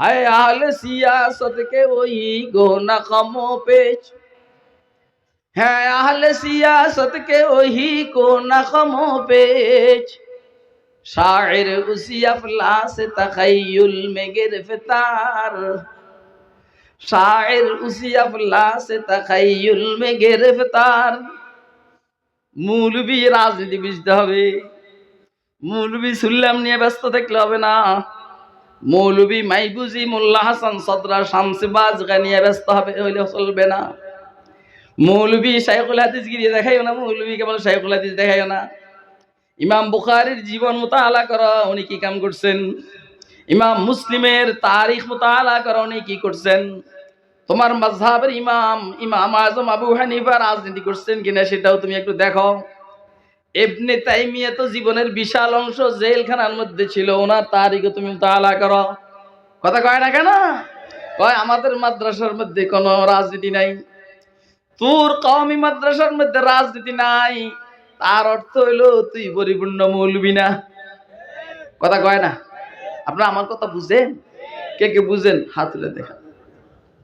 है अहले सियासत के वही गो नखमो पेच, है अहले सियासत के वही को नखमो पेच, शायर उसी अफलास तखय्युल में गिरफ्तार, शायर उसी अफलास तखय्युल में गिरफ्तार। মৌলবী রাজনীতি বুঝতে হবে, মৌলবী সুল্লাম নিয়ে ব্যস্ত থাকলে হবে না। মৌলবী মাইবুজি মোল্লা হাসান সদরা শামসেবাজ নিয়ে ব্যস্ত হবে, হইলে চলবে না। মৌলবী শাইখুল হাদিস গিরি দেখাইও না, মৌলবী কেবল শাইখুল হাদিস দেখাইও না। ইমাম বুখারীর জীবন মুতাআলা করো, উনি কি কাম করছেন। ইমাম মুসলিমের তারিখ মুতাআলা করো, উনি কি করছেন। তোমার মাযহাবের ইমাম ইমাম আযম আবু হানিফা রাজনীতি করছেন কিনা সেটাও তুমি একটু দেখো। ইবনে তাইমিয়া তো জীবনের বিশাল অংশ জেলখানার মধ্যে ছিল, ওনার তারিখও তুমি মুতাআলা করো। কথা কয় না কেন? কয় আমাদের মাদ্রাসার মধ্যে কোনো রাজনীতি নাই। তোর কওমি মাদ্রাসার মধ্যে রাজনীতি নাই, তার অর্থ হইল তুই পরিপূর্ণ মৌলবি না। কথা কয় না? আপনারা আমার কথা বুঝেন? কে কে বুঝেন হাত তুলে দেখা।